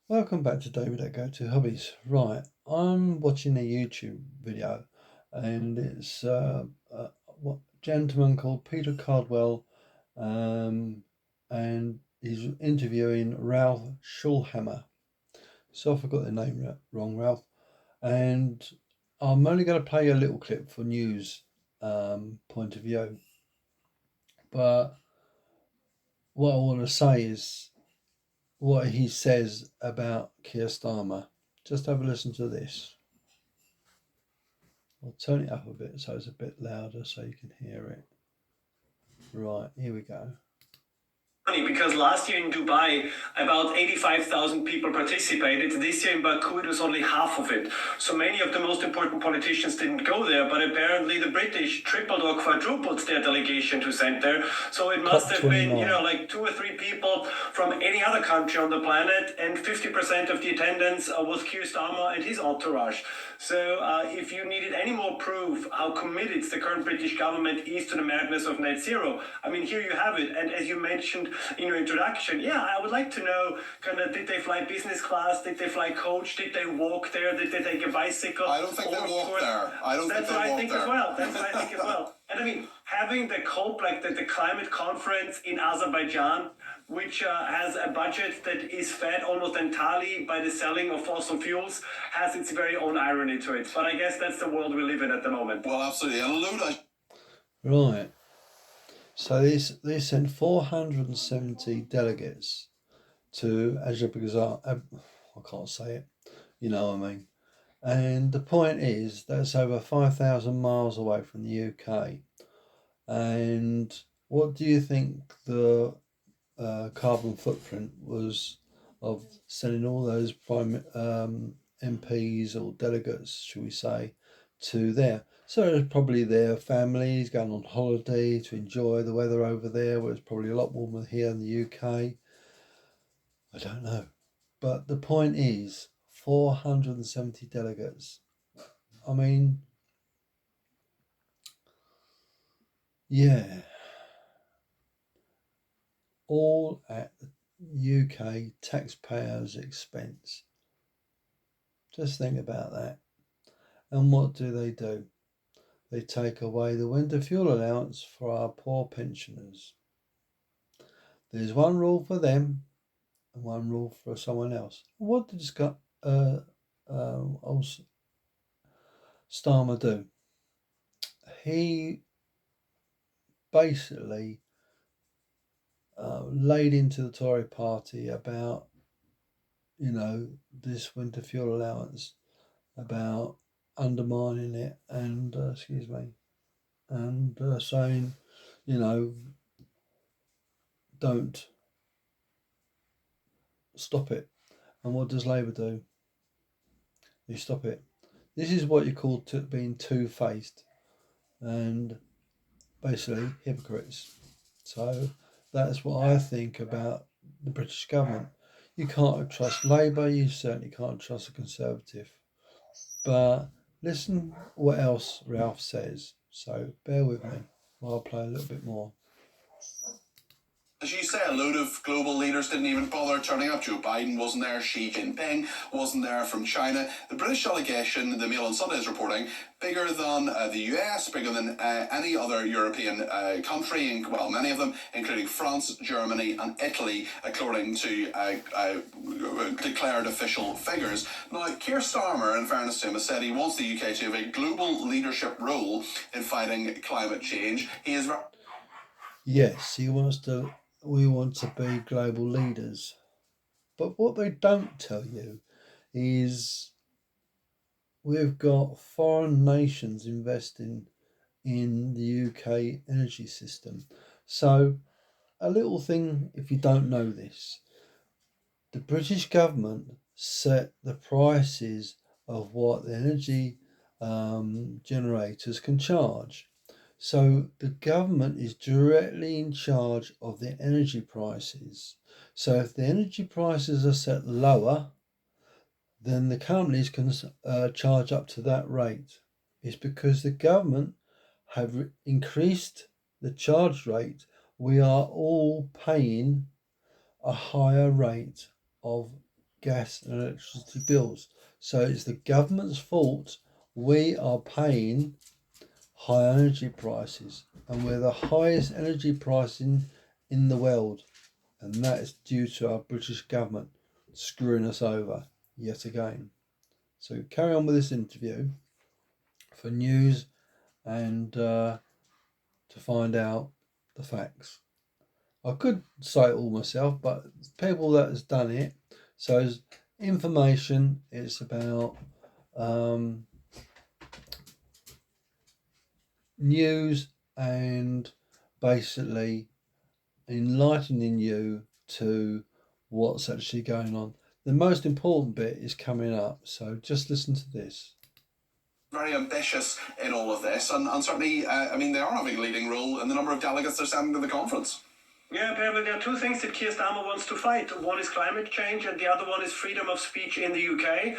Welcome back to David at Go To Hobbies. Right, I'm watching a YouTube video, and it's what gentleman called Peter Cardwell, um, and he's interviewing Ralph Schulhammer. So I forgot the name wrong, Ralph. And I'm only going to play a little clip for news point of view, but what I want to say is what he says about Keir Starmer. Just have a listen to this. I'll turn it up a bit so it's a bit louder so you can hear it. Right, here we go. Funny because last year in Dubai, about 85,000 people participated. This year in Baku, it was only half of it. So many of the most important politicians didn't go there, but apparently the British tripled or quadrupled their delegation to send there. So it must have been, like 2 or 3 people from any other country on the planet, and 50% of the attendance was Keir Starmer and his entourage. So if you needed any more proof how committed the current British government is to the madness of net zero, I mean, here you have it. And as you mentioned in your introduction, I would like to know, kind of, did they fly business class? Did they fly coach? Did they walk there? Did they take a bicycle? I don't think they walked there. I don't think they walked there. That's what I think as well. That's what I think as well. And I mean, having the COP, like the climate conference in Azerbaijan, which has a budget that is fed almost entirely by the selling of fossil fuels, has its very own irony to it. But I guess that's the world we live in at the moment. Well, absolutely. And Luna. Right. So they sent 470 delegates to Azerbaijan. I can't say it. You know what I mean. And the point is, that's over 5,000 miles away from the UK. And what do you think the carbon footprint was of sending all those prime MPs or delegates, shall we say, to there? So it's probably their families going on holiday to enjoy the weather over there, where it's probably a lot warmer here in the UK. I don't know. But the point is, 470 delegates. I mean, yeah, all at the UK taxpayers' expense. Just think about that. And what do? They take away the winter fuel allowance for our poor pensioners. There's one rule for them and one rule for someone else. What did old Starmer do? He basically laid into the Tory party about, this winter fuel allowance, about undermining it and, saying, you know, don't stop it. And what does Labour do? They stop it. This is what you call being two-faced and basically hypocrites. So that's what I think about the British government. You can't trust Labour, you certainly can't trust a Conservative. But listen what else Ralph says. So bear with me while I play a little bit more. As you say, a load of global leaders didn't even bother turning up. Joe Biden wasn't there. Xi Jinping wasn't there from China. The British delegation, the Mail on Sunday is reporting, bigger than the US, bigger than any other European country, well, many of them, including France, Germany and Italy, according to declared official figures. Now, Keir Starmer, in fairness to him, has said he wants the UK to have a global leadership role in fighting climate change. He is... Yes, we want to be global leaders. But what they don't tell you is we've got foreign nations investing in the UK energy system. So, a little thing, if you don't know this, the British government set the prices of what the energy generators can charge. So the government is directly in charge of the energy prices. So if the energy prices are set lower, then the companies can charge up to that rate. It's because the government have increased the charge rate. We are all paying a higher rate of gas and electricity bills. So it's the government's fault we are paying high energy prices, and we're the highest energy price in the world, and that is due to our British government screwing us over yet again. So carry on with this interview for news and to find out the facts. I could say it all myself, but people that has done it. So it's information. It's about news and basically enlightening you to what's actually going on. The most important bit is coming up, so just listen to this. Very ambitious in all of this, and certainly, I mean, they are having a leading role in the number of delegates they're sending to the conference. Yeah, Pervin, there are two things that Keir Starmer wants to fight. One is climate change, and the other one is freedom of speech in the UK.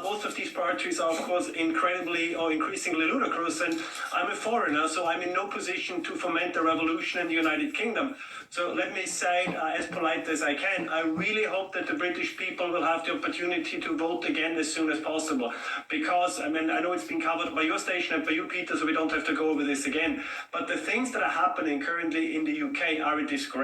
Both of these priorities are, of course, increasingly ludicrous, and I'm a foreigner, so I'm in no position to foment a revolution in the United Kingdom. So let me say, as polite as I can, I really hope that the British people will have the opportunity to vote again as soon as possible. Because, I mean, I know it's been covered by your station and by you, Peter, so we don't have to go over this again. But the things that are happening currently in the UK are a disgrace.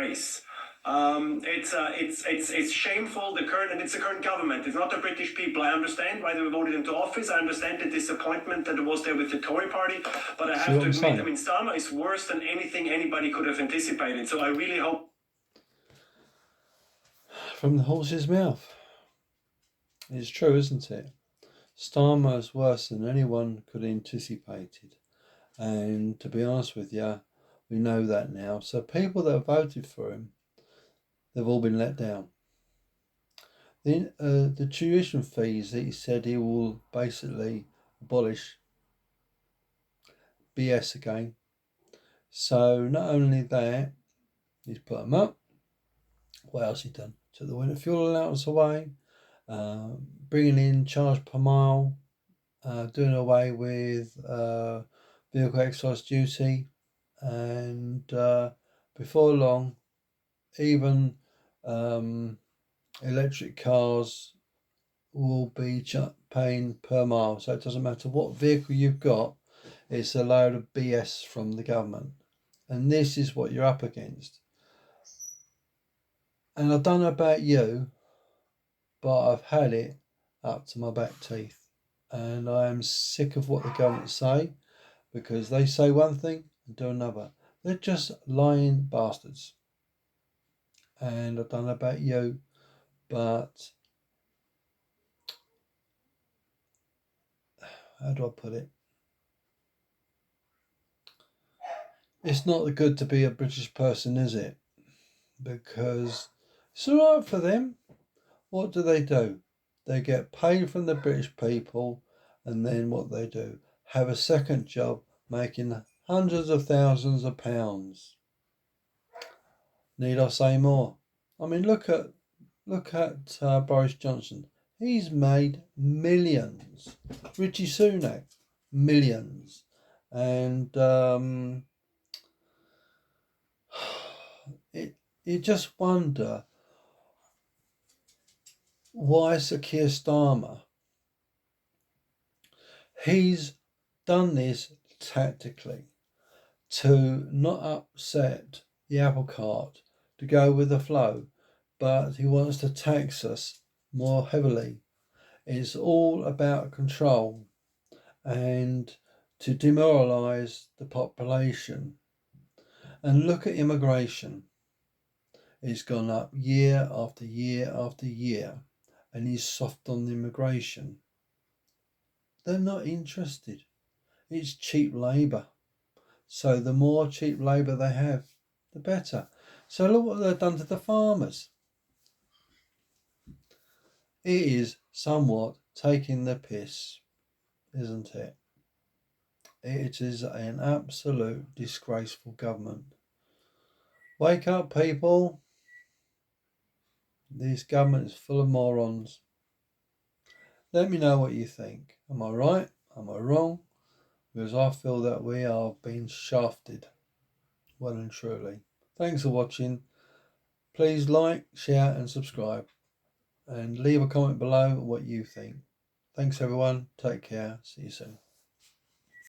It's shameful. It's the current government. It's not the British people. I understand why they were voted into office. I understand the disappointment that was there with the Tory party. But I have to admit, I mean, Starmer is worse than anything anybody could have anticipated. So I really hope. From the horse's mouth. It's true, isn't it? Starmer is worse than anyone could have anticipated. And to be honest with you, we know that now. So people that have voted for him, they've all been let down. The tuition fees that he said he will basically abolish, BS again. So not only that, he's put them up. What else he done? Took the winter fuel allowance away, bringing in charge per mile, doing away with vehicle excise duty, and before long, even electric cars will be paying per mile. So it doesn't matter what vehicle you've got, it's a load of BS from the government. And this is what you're up against. And I don't know about you, but I've had it up to my back teeth. And I am sick of what the government say, because they say one thing and do another. They're just lying bastards. And I don't know about you, but how do I put it? It's not good to be a British person, is it? Because it's all right for them. What do? They get paid from the British people, and then what they do? Have a second job making hundreds of thousands of pounds. Need I say more? I mean, look at Boris Johnson. He's made millions. Richie Sunak, millions. And you just wonder why Sir Keir Starmer, he's done this tactically to not upset the apple cart, to go with the flow, but he wants to tax us more heavily. It's all about control and to demoralise the population. And look at immigration. It's gone up year after year after year, and he's soft on the immigration. They're not interested. It's cheap labour. So the more cheap labour they have, the better. So look what they've done to the farmers. It is somewhat taking the piss, isn't it? It is an absolute disgraceful government. Wake up, people. This government is full of morons. Let me know what you think. Am I right? Am I wrong? Because I feel that we are being shafted, well and truly. Thanks for watching. Please like, share and subscribe. and leave a comment below what you think. Thanks everyone. Take care. See you soon.